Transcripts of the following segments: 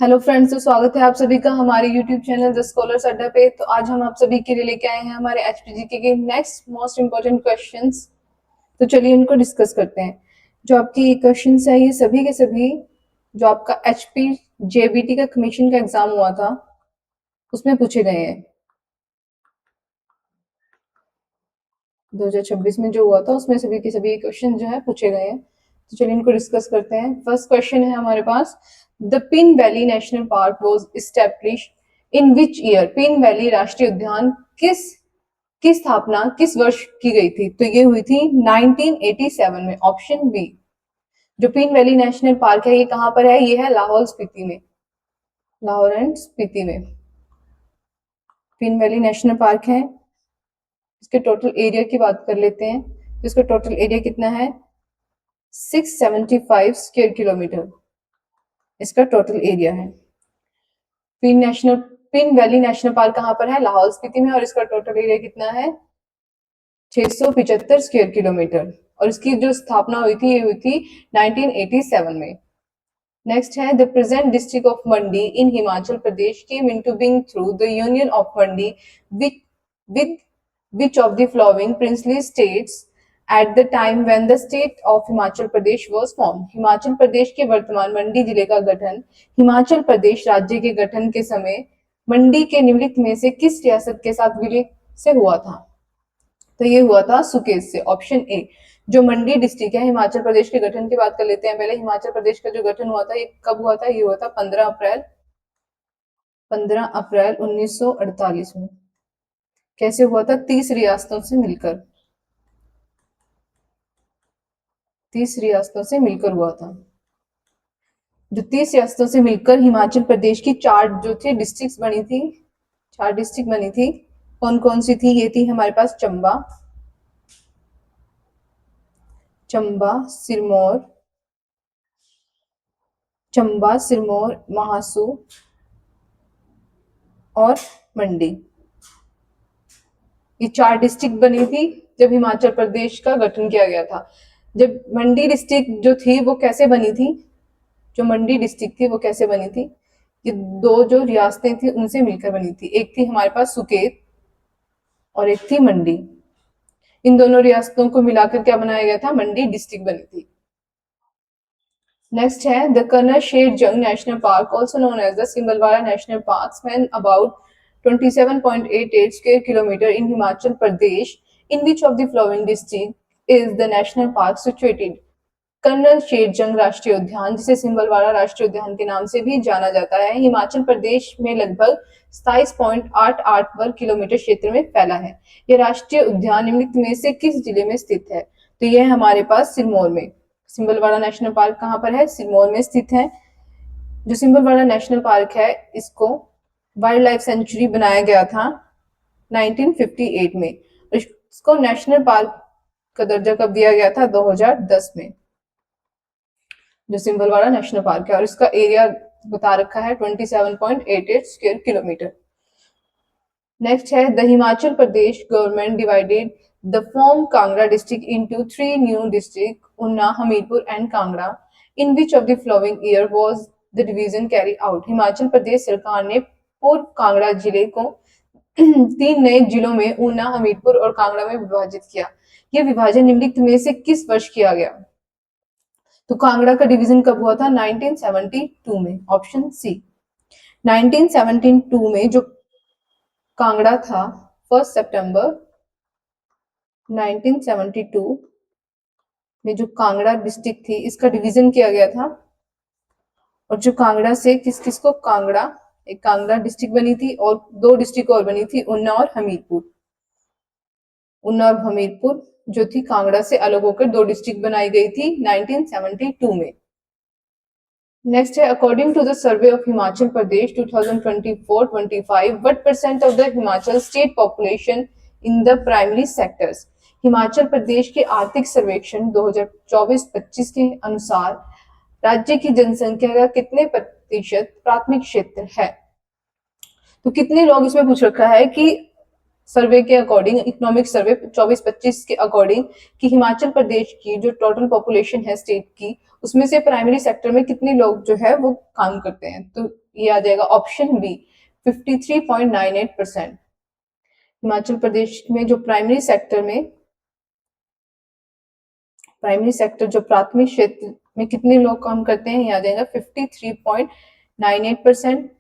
Hello friends, तो स्वागत है आप सभी का हमारे यूट्यूब चैनल द स्कॉलर्स अड्डा पे। तो आज हम आप सभी के लिए लेके आए हैं हमारे एचपीजीके के नेक्स्ट मोस्ट इम्पोर्टेंट क्वेश्चंस। तो चलिए इनको डिस्कस करते हैं। जो आपकी क्वेश्चंस है ये सभी के सभी जो आपका एचपी जेबीटी का कमीशन का एग्जाम हुआ था उसमें पूछे गए हैं। 2026 में जो हुआ था उसमें सभी के सभी क्वेश्चन जो है पूछे गए हैं। तो चलिए इनको डिस्कस करते हैं। फर्स्ट क्वेश्चन है हमारे पास, the Pin Valley National Park was established in which year. Pin Valley राष्ट्रीय उद्यान की स्थापना किस वर्ष की गई थी? तो ये हुई थी 1987 में, ऑप्शन बी। जो पिन वैली नेशनल पार्क है ये कहाँ पर है? ये है लाहौल स्पीति में, लाहौर एंड स्पीति में पिन वैली नेशनल पार्क है। इसके टोटल एरिया की बात कर लेते हैं तो इसका टोटल एरिया कितना है? 675 स्क्वायर किलोमीटर इसका टोटल एरिया है। पिन वैली नेशनल पार्क कहाँ पर है? लाहौल स्पीति में, और इसका टोटल एरिया कितना है? 675 स्क्वायर किलोमीटर। और इसकी जो स्थापना हुई थी ये हुई थी 1987 में। नेक्स्ट है, the present district of Mandi in Himachal Pradesh came into being through the union of Mandi with which of the following princely states at the time when the state of Himachal Pradesh was formed। Himachal Pradesh के वर्तमान मंडी जिले का गठन हिमाचल प्रदेश राज्य के गठन के समय मंडी के निम्नलिखित में से किस रियासत के साथ विलय से हुआ था? तो ये हुआ था सुकेत से, ऑप्शन ए। जो मंडी डिस्ट्रिक्ट है, हिमाचल प्रदेश के गठन की बात कर लेते हैं पहले। हिमाचल प्रदेश का जो गठन हुआ था ये कब हुआ था? ये हुआ था 15 अप्रैल 1948 में। कैसे हुआ था? 30 रियासतों से मिलकर, 30 रियासतों से मिलकर हुआ था। जो 30 रियासतों से मिलकर हिमाचल प्रदेश की चार जो थी डिस्ट्रिक्ट बनी थी, 4 डिस्ट्रिक्ट बनी थी। कौन कौन सी थी? ये थी हमारे पास चंबा, सिरमौर, महासू और मंडी। ये 4 डिस्ट्रिक्ट बनी थी जब हिमाचल प्रदेश का गठन किया गया था। जब मंडी डिस्ट्रिक्ट जो थी वो कैसे बनी थी? जो मंडी डिस्ट्रिक्ट थी वो कैसे बनी थी? ये 2 जो रियासतें थी उनसे मिलकर बनी थी। एक थी हमारे पास सुकेत और एक थी मंडी। इन दोनों रियासतों को मिलाकर क्या बनाया गया था? मंडी डिस्ट्रिक्ट बनी थी। नेक्स्ट है, the colonel Sher Jang National Park also known as the Singalwara National Park span about 27.88 square kilometre in Himachal Pradesh. In which of the following district is the national park situated. Colonel Sher Jang राष्ट्रीय उद्यान, जिसे सिंबलवाड़ा राष्ट्रीय उद्यान के नाम से भी जाना जाता है, हिमाचल प्रदेश में लगभग 27.88 वर्ग किलोमीटर क्षेत्र में फैला है। यह राष्ट्रीय उद्यान निम्नलिखित में से किस जिले में स्थित है? तो यह है हमारे पास सिरमौर में। सिंबलवाड़ा नेशनल पार्क कहाँ पर है? सिरमौर में स्थित है। जो सिंबलवाड़ा नेशनल पार्क है इसको वाइल्ड लाइफ सेंचुरी बनाया गया था 1958 में। इसको नेशनल पार्क का दर्जा कब दिया गया था? 2010 में। जो सिंबलवाड़ा नेशनल पार्क है, और इसका एरिया बता रखा है 27.88 स्क्वायर किलोमीटर। नेक्स्ट है, the Himachal Pradesh government divided the form Kangra district into 3 new district, Una, Hamirpur and Kangra. In which of the following year was the division carry out. Himachal Pradesh सरकार ने पूर्व कांगड़ा जिले को 3 नए जिलों में ऊना, हमीरपुर और कांगड़ा में विभाजित किया। यह विभाजन निम्नलिखित में से किस वर्ष किया गया? तो कांगड़ा का डिवीजन कब हुआ था? 1972 में, ऑप्शन सी। 1972 में जो कांगड़ा था, 1 सितंबर 1972 में जो कांगड़ा डिस्ट्रिक्ट थी इसका डिवीजन किया गया था। और जो कांगड़ा से किस किस को एक कांगड़ा डिस्ट्रिक्ट बनी थी और 2 डिस्ट्रिक्ट और बनी थी, उन्ना और हमीरपुर। उन्ना और हमीरपुर जो थी कांगड़ा से अलग होकर 2 डिस्ट्रिक्ट बनाई गई थी 1972 में। नेक्स्ट है, according to the survey of Himachal Pradesh 2024-25, what percent of the Himachal state population in the primary sectors. Himachal Pradesh के आर्थिक सर्वेक्षण 2024-25 के अनुसार राज्य की जनसंख्या का कितने प्रतिशत प्राथमिक क्षेत्र है? तो कितने लोग इसमें पूछ रखा है कि सर्वे के अकॉर्डिंग, इकोनॉमिक सर्वे 24-25 के अकॉर्डिंग, कि हिमाचल प्रदेश की जो टोटल पॉपुलेशन है स्टेट की, उसमें से प्राइमरी सेक्टर में कितने लोग जो है वो काम करते हैं। तो ये आ जाएगा ऑप्शन बी 53.98%। हिमाचल प्रदेश में जो प्राइमरी सेक्टर जो प्राथमिक क्षेत्र में कितने लोग काम करते हैं, ये आ जाएगा 53.98%।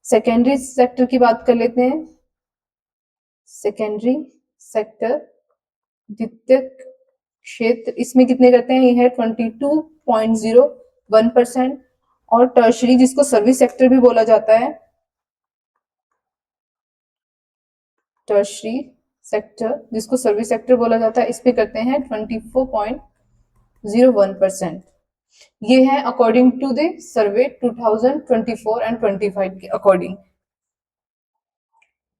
सेकेंडरी सेक्टर की बात कर लेते हैं। सेकेंडरी सेक्टर द्वितीयक क्षेत्र, इसमें कितने करते हैं, ये है 22.01%। और टर्शरी जिसको सर्विस सेक्टर भी बोला जाता है, टर्शरी सेक्टर जिसको सर्विस सेक्टर बोला जाता है, इस पे करते हैं 24.01%। ये है according to the survey 2024 and 25 के अकॉर्डिंग।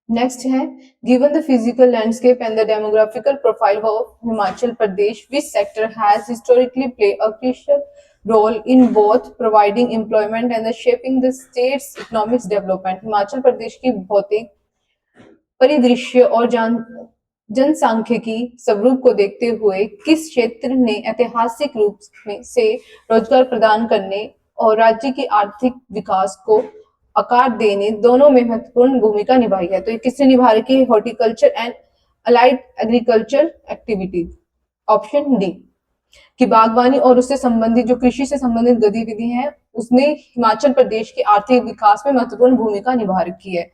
नेक्स्ट है given the physical landscape and the demographical profile of Himachal Pradesh which sector has historically play a crucial role in both providing employment and the shaping the state's economics development. Himachal Pradesh की भौतिक परिदृश्य और जनसांख्यिकी स्वरूप को देखते हुए किस क्षेत्र ने ऐतिहासिक रूप से रोजगार प्रदान करने और राज्य की आर्थिक विकास को आकार देने दोनों में महत्वपूर्ण भूमिका निभाई है। तो ये किसने निभा रखी है, horticulture and allied agriculture activities. Option D कि बागवानी और उससे संबंधित जो कृषि से संबंधित गतिविधि है उसने हिमाचल प्रदेश के आर्थिक विकास में महत्वपूर्ण भूमिका निभा रखी है।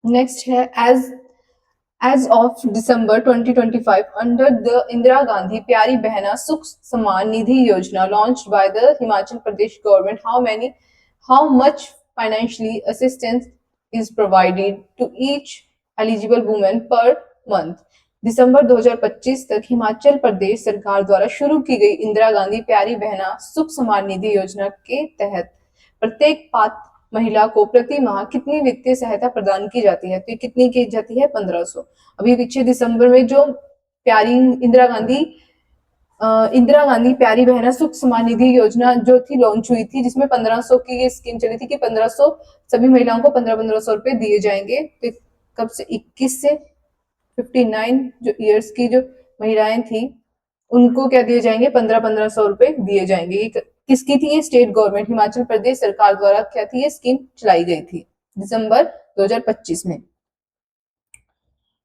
नेक्स्ट है as of December 2025 under the Indira Gandhi Pyari Behna Sukh Samman Nidhi Yojana launched by the Himachal Pradesh government, how much financially assistance is provided to each eligible women per month. दिसंबर 2025 तक हिमाचल प्रदेश सरकार द्वारा शुरू की गई इंदिरा गांधी प्यारी बहना सुख सम्मान निधि योजना के तहत प्रत्येक पात्र महिला को प्रति माह कितनी वित्तीय सहायता प्रदान की जाती है, तो ये कितनी की जाती है, 1500। अभी पीछे दिसंबर में जो प्यारी इंदिरा गांधी प्यारी बहना सुख सम्मान निधि योजना जो थी लॉन्च हुई थी, जिसमें 1500 की ये स्कीम चली थी कि 1500 सभी महिलाओं को 1500 रुपए दिए जाएंगे। तो कब से, 21 से 59 जो ईयर्स की जो महिलाएं थी उनको क्या दिए जाएंगे, 1500 रुपए दिए जाएंगे। किसकी थी ये, स्टेट गवर्नमेंट हिमाचल प्रदेश सरकार द्वारा क्या थी ये स्कीम चलाई गई थी दिसंबर 2025 में।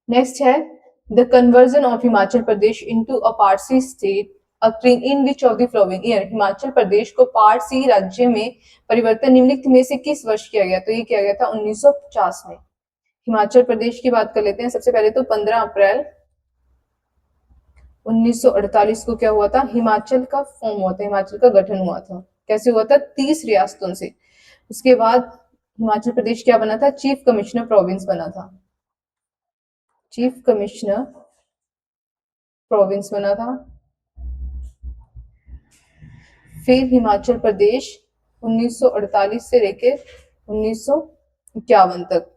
नेक्स्ट है the conversion of Himachal Pradesh into a part C state occurring in which of the following year. Himachal Pradesh को पार्ट सी राज्य में परिवर्तन निम्नलिखित में से किस वर्ष किया गया, तो ये किया गया था 1950 में। हिमाचल प्रदेश की बात कर लेते हैं। सबसे पहले तो 15 अप्रैल 1948 को क्या हुआ था, हिमाचल का फॉर्म हुआ था, हिमाचल का गठन हुआ था। कैसे हुआ था, 30 रियासतों से। उसके बाद हिमाचल प्रदेश क्या बना था, चीफ कमिश्नर प्रोविंस बना था, चीफ कमिश्नर प्रोविंस बना था। फिर हिमाचल प्रदेश 1948 से लेकर 1951 तक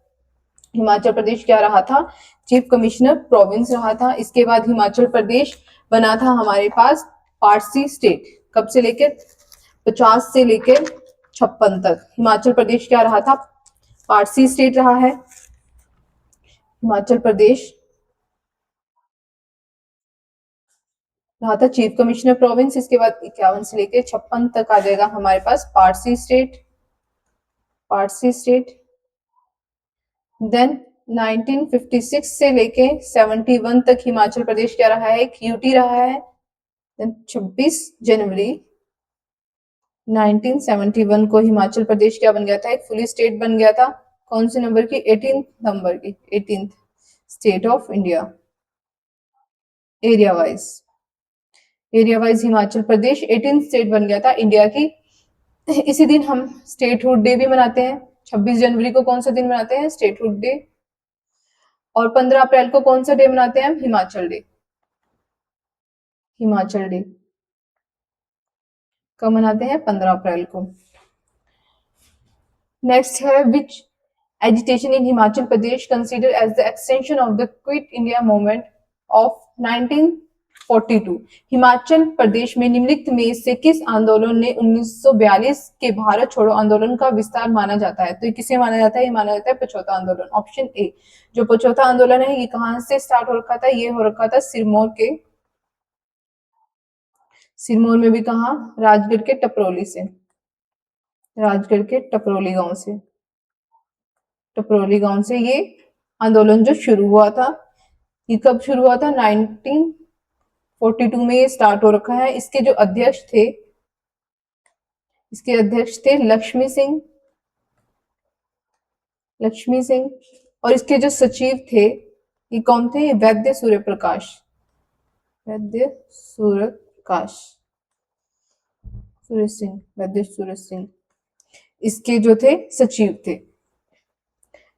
हिमाचल प्रदेश क्या रहा था, चीफ कमिश्नर प्रोविंस रहा था। इसके बाद हिमाचल प्रदेश बना था हमारे पास पार्ट सी स्टेट, कब से लेकर 50 से लेकर 56 तक हिमाचल प्रदेश क्या रहा था, पार्ट सी स्टेट रहा है। हिमाचल प्रदेश रहा था चीफ कमिश्नर प्रोविंस। इसके बाद 51 से लेकर 56 तक आ जाएगा हमारे पास part C state, part C state. Then 1956 से लेके 71 तक हिमाचल प्रदेश क्या रहा है, एक यूटी रहा है। देन 26 जनवरी 1971 को हिमाचल प्रदेश क्या बन गया था, एक फुली स्टेट बन गया था। कौन से नंबर की, 18 नंबर की, 18th state of India. Area wise Himachal Pradesh 18th state बन गया था इंडिया की। इसी दिन हम स्टेटहुड डे भी मनाते हैं। 26 जनवरी को कौन सा दिन मनाते हैं, स्टेटहुड डे। और 15 अप्रैल को कौन सा डे मनाते हैं हम, हिमाचल डे। हिमाचल डे कब मनाते हैं, 15 अप्रैल को। नेक्स्ट है which agitation in Himachal Pradesh consider as the extension of the Quit India Movement of 1942। Himachal Pradesh में निम्नलिखित में से किस आंदोलन ने 1942 के भारत छोड़ो आंदोलन का विस्तार माना जाता है, तो ये किसे माना जाता है, ये माना जाता है पछौता आंदोलन। ऑप्शन ए, जो पछौता आंदोलन है ये कहां से स्टार्ट हो रखा था, ये हो रखा था सिरमौर में भी कहा, राजगढ़ के टपरोली से। राजगढ़ के टपरोली गांव से ये आंदोलन जो शुरू हुआ था, ये कब शुरू हुआ था? 1942 में ये स्टार्ट हो रखा है। इसके अध्यक्ष थे लक्ष्मी सिंह, और इसके जो सचिव थे, ये कौन थे? ये वैद्य सूरज सिंह इसके जो थे सचिव थे।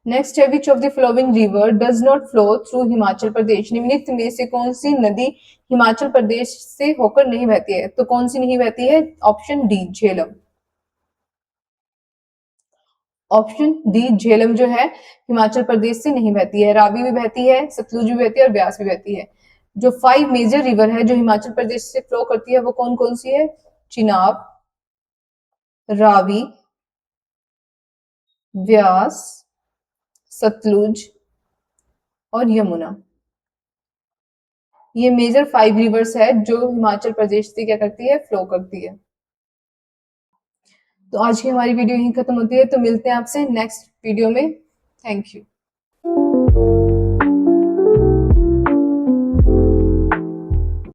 नेक्स्ट है, which of the following river does not flow through Himachal Pradesh? निम्नलिखित में से कौन सी नदी हिमाचल प्रदेश से होकर नहीं बहती है? तो कौन सी नहीं बहती है? Option D Jhelum. Option D Jhelum जो है हिमाचल प्रदेश से नहीं बहती है। रावी भी बहती है, सतलुज भी बहती है और ब्यास भी बहती है। जो 5 मेजर रिवर है जो हिमाचल प्रदेश से फ्लो करती है वो कौन कौन सी है? चिनाब, रावी, व्यास, सतलुज और यमुना। ये मेजर 5 रिवर्स है जो हिमाचल प्रदेश से क्या करती है? फ्लो करती है। तो आज की हमारी वीडियो यहीं खत्म होती है, तो मिलते हैं आपसे नेक्स्ट वीडियो में। Thank you.